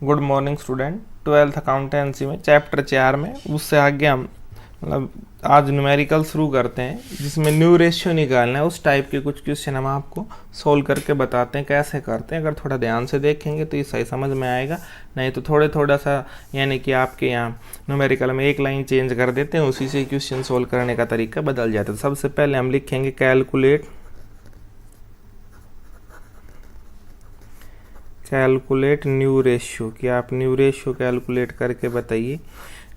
Good morning student. 12th accountancy में chapter 4 में उससे आगे हम आज न्यूमेरिकल शुरू करते हैं, जिसमें न्यू रेशियो निकालना है। उस टाइप के कुछ क्वेश्चन हम आपको सोल्व करके बताते हैं कैसे करते हैं। अगर थोड़ा ध्यान से देखेंगे तो ये सही समझ में आएगा, नहीं तो थोड़ा सा यानी कि आपके यहाँ न्यूमेरिकल में एक लाइन चेंज कर देते हैं, उसी से क्वेश्चन सोल्व करने का तरीका बदल जाता है। सबसे पहले हम लिखेंगे कैलकुलेट न्यू रेशियो। कि आप न्यू रेशियो कैलकुलेट करके बताइए।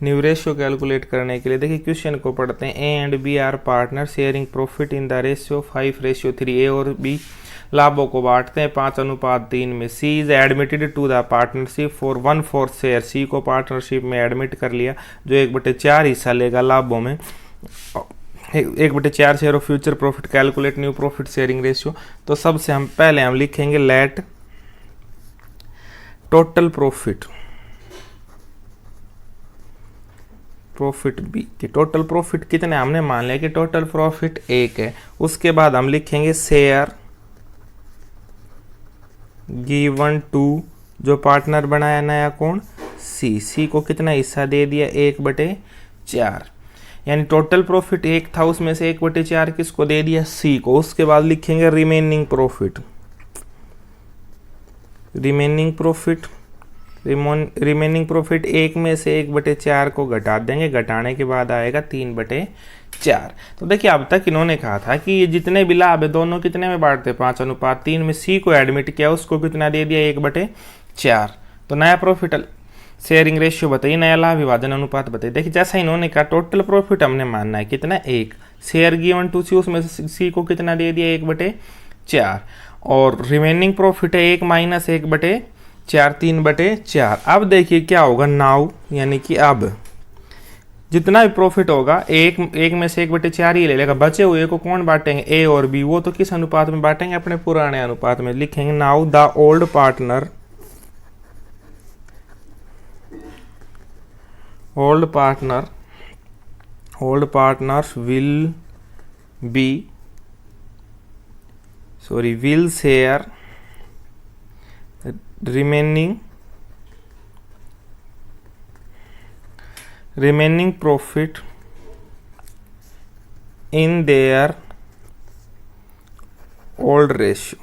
न्यू रेशियो कैलकुलेट करने के लिए देखिए क्वेश्चन को पढ़ते हैं। A and B are partner sharing profit in the ratio 5:3। A और बी लाभों को बांटते हैं 5:3 में। C is admitted to the partnership for 1/4 share. C को पार्टनरशिप में एडमिट कर लिया, जो 1/4 हिस्सा लेगा लाभों में। 1/4 share of future profit. Calculate new profit sharing ratio. तो सबसे हम पहले हम लिखेंगे लेट टोटल प्रॉफिट बी। कि टोटल प्रॉफिट कितने, हमने मान लिया कि टोटल प्रॉफिट 1 है। उसके बाद हम लिखेंगे शेयर गिवन टू, जो पार्टनर बनाया नया कौन, सी को कितना हिस्सा दे दिया 1/4। यानी टोटल प्रॉफिट 1 था, उसमें से 1/4 किसको दे दिया, सी को। उसके बाद लिखेंगे रिमेनिंग प्रॉफिट। रिमेनिंग प्रॉफिट 1 में से 1/4 को घटा देंगे, घटाने के बाद आएगा 3/4। तो देखिए अब तक इन्होंने कहा था कि ये जितने भी लाभ है दोनों कितने में बांटते, 5:3 में। सी को एडमिट किया, उसको कितना दे दिया, 1/4। तो नया प्रॉफिट शेयरिंग रेशियो बताइए, नया लाभ विभाजन अनुपात बताइए। देखिए जैसा इन्होंने कहा टोटल प्रॉफिट हमने मानना है कितना, 1। शेयर गिवन टू सी, उसमें से सी को कितना दे दिया, 1/4। और रिमेनिंग प्रॉफिट है 1 - 1/4, 3/4। अब देखिए क्या होगा, नाउ यानी कि अब जितना भी प्रॉफिट होगा एक में से 1/4 ही ले लेगा। बचे हुए को कौन बांटेंगे, ए और बी। वो तो किस अनुपात में बांटेंगे, अपने पुराने अनुपात में। लिखेंगे now the old partners will share remaining profit in their old ratio।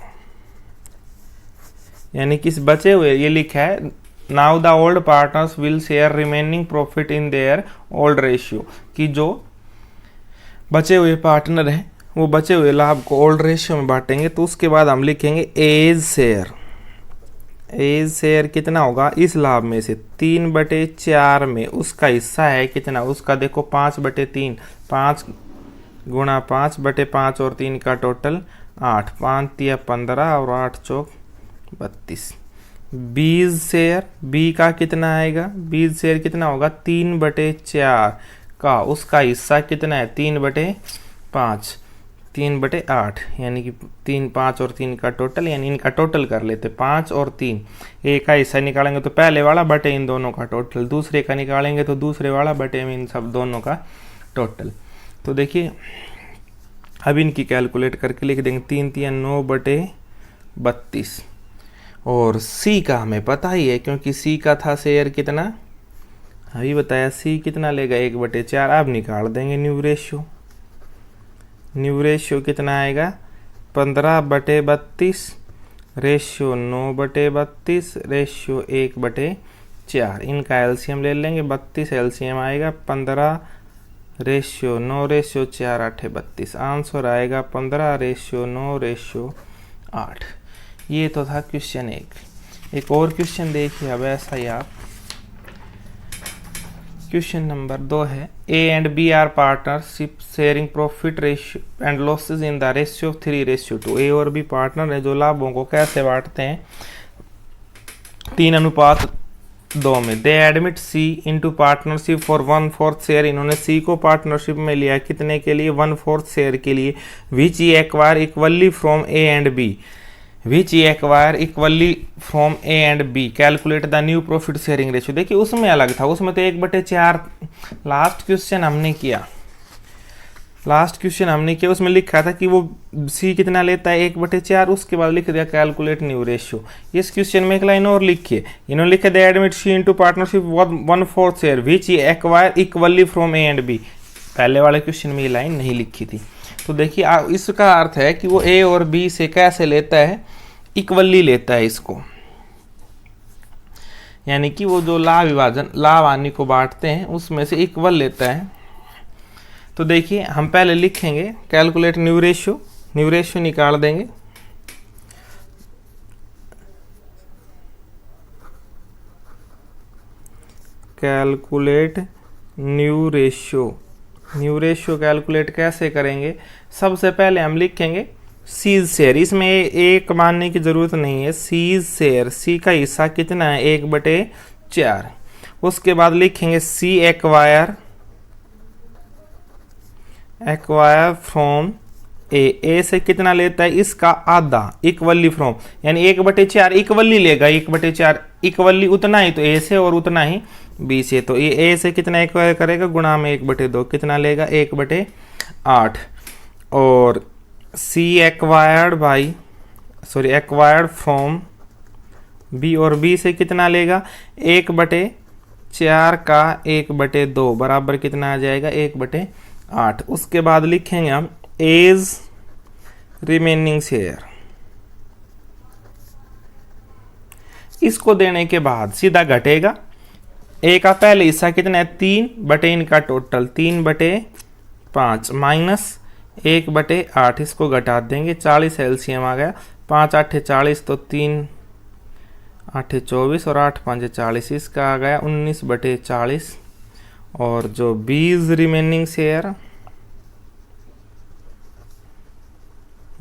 यानी किस बचे हुए, ये लिखा है now the old partners will share remaining profit in their old ratio. कि जो बचे हुए पार्टनर हैं वो बचे हुए लाभ को ओल्ड रेशियो में बांटेंगे। तो उसके बाद हम लिखेंगे एज शेयर कितना होगा इस लाभ में से, 3/4 में उसका हिस्सा है कितना, उसका देखो 5/3। 5 × 5/5 और 3 का टोटल 8। 5 × 15 और 8 × 4 32। बीज शेयर बी का कितना आएगा, बीज शेयर कितना होगा, 3/4 का उसका हिस्सा कितना है, 3/5, 3/8। यानी कि 3, 5 और 3 का टोटल, यानी इनका टोटल कर लेते 5 और 3। एक का हिस्सा निकालेंगे तो पहले वाला बटे इन दोनों का टोटल, दूसरे का निकालेंगे तो दूसरे वाला बटे में इन सब दोनों का टोटल। तो देखिए अब इनकी कैलकुलेट करके लिख देंगे, 3 × 3 = 9/32। और सी का हमें पता ही है, क्योंकि सी का था शेयर कितना, अभी बताया, सी कितना लेगा, 1/4। अब निकाल देंगे न्यू रेशियो कितना आएगा, 15/32, रेशियो 9/32, रेशियो 1/4। इनका एलसीएम ले लेंगे, 32 एलसीएम आएगा, 15 रेशियो 9 रेशियो 4 8 32। आंसर आएगा 15:9:8। ये तो था क्वेश्चन 1। एक और क्वेश्चन देखिए अब ऐसा ही आप। क्वेश्चन नंबर 2 है, A and B are partnership sharing profit ratio and losses in the ratio 3:2। A और बी पार्टनर है जो लाभों को कैसे बांटते हैं, 3:2 में। They admit C into partnership for 1/4 share. इन्होंने सी को पार्टनरशिप में लिया कितने के लिए, 1/4 शेयर के लिए। Which he acquire equally from A and B. Calculate the new profit sharing ratio. देखिए उसमें अलग था, उसमें तो 1/4 लास्ट क्वेश्चन हमने किया लास्ट क्वेश्चन हमने किया उसमें लिखा था कि वो सी कितना लेता है 1/4, उसके बाद लिख दिया कैलकुलेट न्यू रेशियो। इस क्वेश्चन में एक लाइन और लिखिए, इन्होंने लिखा they admit C into partnership 1/4 share which acquire equally from A and B. पहले वाले क्वेश्चन में ये लाइन नहीं लिखी थी। तो देखिए इसका अर्थ है कि वो ए और बी से कैसे लेता है, इक्वली लेता है इसको, यानी कि वो जो लाभ हानि को बांटते हैं उसमें से इक्वल लेता है। तो देखिए हम पहले लिखेंगे कैलकुलेट न्यू रेशियो निकाल देंगे। कैलकुलेट न्यू रेशियो कैलकुलेट कैसे करेंगे, सबसे पहले हम लिखेंगे सीज शेयर। इसमें एक मानने की जरूरत नहीं है, सीज शेयर, सी का हिस्सा कितना है 1/4। उसके बाद लिखेंगे सी एक्वायर फ्रॉम ए से कितना लेता है इसका आधा, इक्वली फ्रॉम, यानी 1/4 इक्वली लेगा, 1/4 इक्वली उतना ही तो ए से और उतना ही बी से। तो ये ए से कितना एक्वायर करेगा गुणा में 1/2 कितना लेगा 1/8। और सी एक्वायर्ड फ्रॉम बी, और बी से कितना लेगा 1/4 का 1/2 बराबर कितना आ जाएगा 1/8। उसके बाद लिखेंगे हम एज रिमेनिंग शेयर। इसको देने के बाद सीधा घटेगा, ए का पहले हिस्सा कितना है 3 इनका टोटल 3/5 माइनस 1/8, इसको घटा देंगे, 40 एलसीएम आ गया, 5 8 40 तो 3 8 24 और 8 5 40, इसका आ गया 19/40। और जो 20 रिमेनिंग शेयर,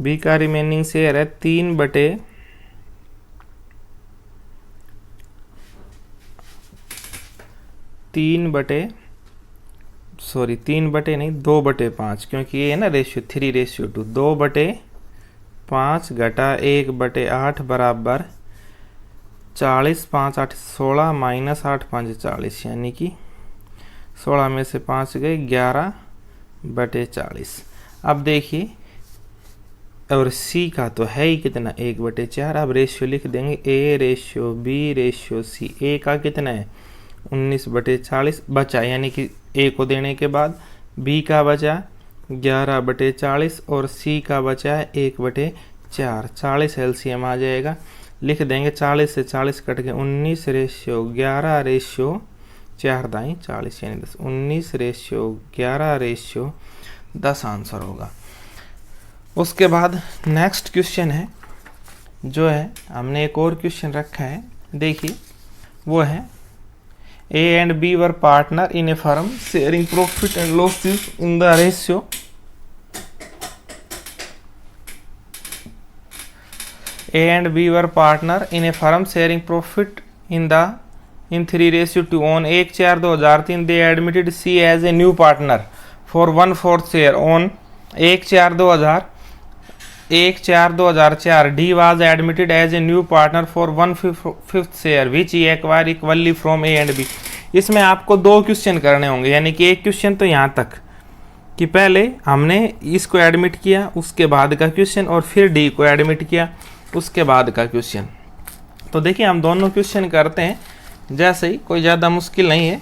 बी का रिमेनिंग शेयर है 3 बटे नहीं 2/5, क्योंकि ये है ना रेशियो 3:2, 2/5 घटा 1/8 बराबर 40, 5 8 16 माइनस 8 5 40, यानी कि 16 में से 5 गए 11/40। अब देखिए, और सी का तो है ही कितना 1/4। अब रेशियो लिख देंगे A ratio B ratio C. A का कितना है 19/40 बचा, यानी कि ए को देने के बाद बी का बचा 11/40 और सी का बचा है 1/4। 40 एलसीएम आ जाएगा, लिख देंगे 40 से 40 कट के 19:11:4 दाई 40 यानी 10, 19:11:10 आंसर होगा। उसके बाद नेक्स्ट क्वेश्चन है जो है, हमने एक और क्वेश्चन रखा है, देखिए वो है A and B were partner in a firm sharing profit and losses in the ratio A and B were partner in a firm sharing profit in 3:2 on 1/4/2003 they admitted C as a new partner for 1/4 share on 1/4/2004 D was admitted as a new partner for 1/5 share which he acquired equally from A and B। इसमें आपको 2 question करने होंगे, यानी कि एक question तो यहाँ तक कि पहले हमने इसको एडमिट किया उसके बाद का क्वेश्चन, और फिर डी को एडमिट किया उसके बाद का क्वेश्चन। तो देखिए हम दोनों क्वेश्चन करते हैं जैसे ही, कोई ज़्यादा मुश्किल नहीं है।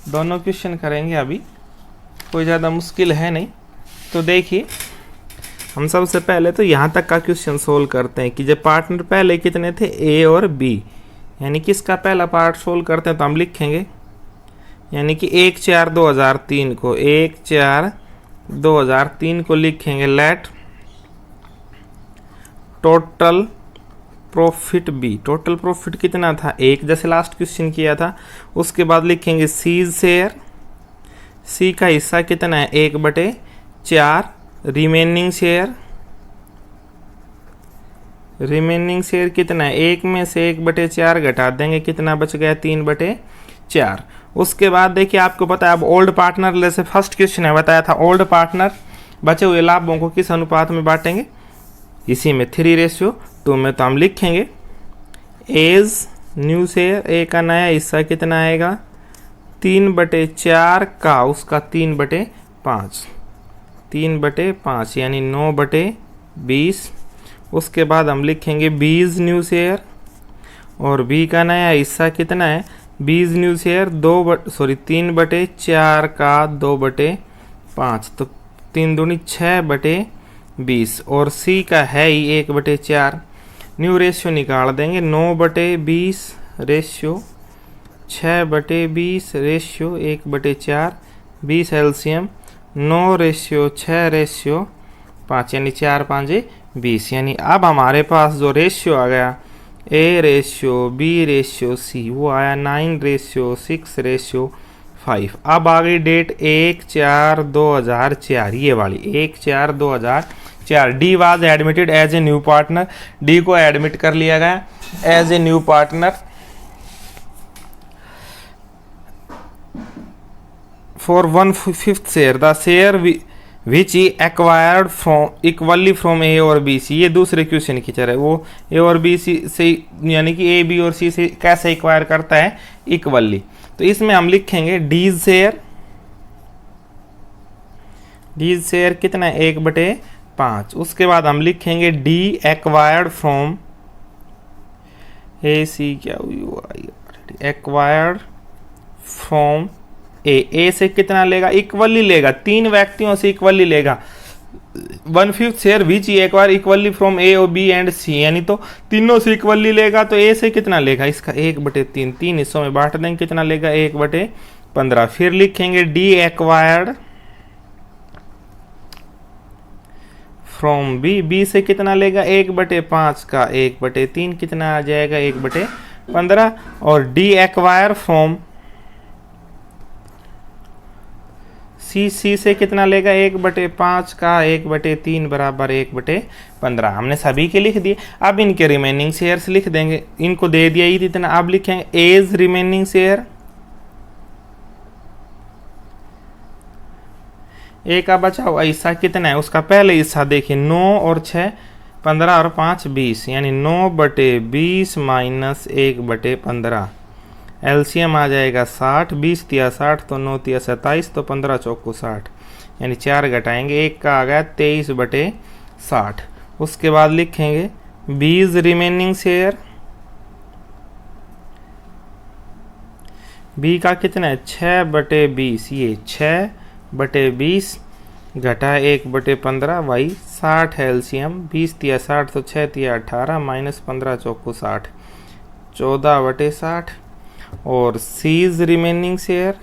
दोनों क्वेश्चन करेंगे अभी, कोई ज़्यादा मुश्किल है नहीं। तो देखिए हम सबसे पहले तो यहाँ तक का क्वेश्चन सोल्व करते हैं कि जब पार्टनर पहले कितने थे ए और बी, यानी कि इसका पहला पार्ट सोल्व करते हैं तो हम लिखेंगे, यानी कि 1/4/2003 को 1/4/2003 को लिखेंगे let total profit be. Total profit कितना था 1, जैसे लास्ट क्वेश्चन किया था। उसके बाद लिखेंगे सीज शेयर, सी का हिस्सा कितना है 1/4। रिमेनिंग शेयर कितना है 1 में से 1/4 घटा देंगे, कितना बच गया 3/4। उसके बाद देखिए आपको पता है अब ओल्ड पार्टनर, जैसे फर्स्ट क्वेश्चन है बताया था ओल्ड पार्टनर बचे हुए लाभों को किस अनुपात में बांटेंगे, इसी में 3:2 में। तो हम लिखेंगे एज न्यू शेयर, ए का नया हिस्सा कितना आएगा 3/4 का उसका 3/5, 3/5 यानी 9/20। उसके बाद हम लिखेंगे बीज न्यू शेयर, और बी का नया हिस्सा कितना है बीज न्यू शेयर 3/4 का 2/5, तो 3 दूनी 6/20, और सी का है ही 1/4। न्यू रेशियो निकाल देंगे 9/20 रेशियो 6/20 रेशियो 1/4, 20 एलसीएम 9/6/5 यानी 4×5=20। यानी अब हमारे पास जो रेशियो आ गया A ratio B ratio C वो आया 9/6/5। अब आ गई डेट 1/4/2004, ये वाली 1/4/2004। D was admitted as a new partner, D को एडमिट कर लिया गया as a new partner for 1/5 share, the share which he acquired from equally from A और बी सी। ये दूसरे क्वेश्चन की तरह वो ए और बी सी से यानी कि ए बी और सी से कैसे एक्वायर करता है इक्वली। तो इसमें हम लिखेंगे डीज शेयर कितना है 1/5। उसके बाद हम लिखेंगे डी एक्वायर्ड फ्रॉम ए सी, क्या हुई एक्वायर्ड फ्रॉम ए से कितना लेगा इक्वली लेगा, 3 व्यक्तियों से इक्वली लेगा। 1/5 share which acquire equally from A और बी एंड सी, यानी तो तीनों से इक्वली लेगा। तो ए से कितना लेगा इसका 1/3, 3 हिस्सों में बांट देंगे, कितना लेगा 1/15। फिर लिखेंगे D acquired from B, B से कितना लेगा 1/5 का 1/3 कितना आ जाएगा 1/15। और डी एक्वायर फ्रॉम सी, सी से कितना लेगा 1/5 का 1/3 बराबर 1/15। हमने सभी के लिख दिए। अब इनके रिमेनिंग शेयर्स लिख देंगे, इनको दे दिया ही इतना। अब लिखेंगे एज रिमेनिंग शेयर, ए का बचा हुआ हिस्सा कितना है उसका पहले हिस्सा देखिए 9 और 6 15 और 5 20, यानी 9/20 माइनस 1/15। एलसीएम आ जाएगा 60, 20 तिया 60 तो 9 तिया 27 तो 15 चौको 60, यानी 4 घटाएंगे 1 का आ गया 23/60। उसके बाद लिखेंगे बीज रिमेनिंग शेयर, बी का कितना है 6/20, ये 6/20 घटा 1/15 वही 60 है एलसीएम, 20 तिया 60 तो 6 तिया 18 माइनस 15 चौको 60, 14/60। और C's remaining share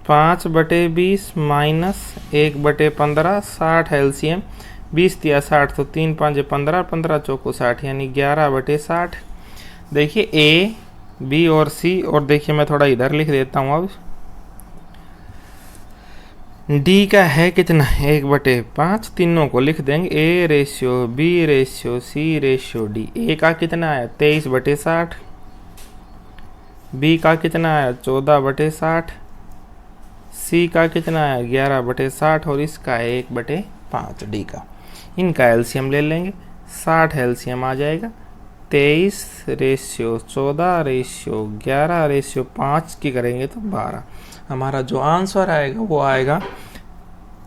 5/20 minus 1/15 60 LCM, 20 तिया 60 तो 3 5 15 15 चौको 60, यानी 11/60। देखिए ए बी और सी, और देखिए मैं थोड़ा इधर लिख देता हूँ। अब डी का है कितना 1/5, तीनों को लिख देंगे A ratio B ratio C ratio D. A का कितना आया 23/60, बी का कितना आया 14/60, सी का कितना आया 11/60, और इसका है 1/5 डी का। इनका एलसीएम ले लेंगे, 60 एलसीएम आ जाएगा 23/14/11/5 की करेंगे तो 12। हमारा जो आंसर आएगा वो आएगा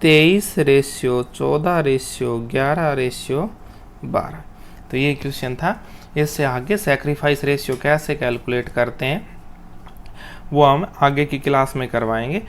23/14/11/12। तो ये क्वेश्चन था। इससे आगे सैक्रिफाइस रेशियो कैसे कैलकुलेट करते हैं वो हम आगे की क्लास में करवाएंगे।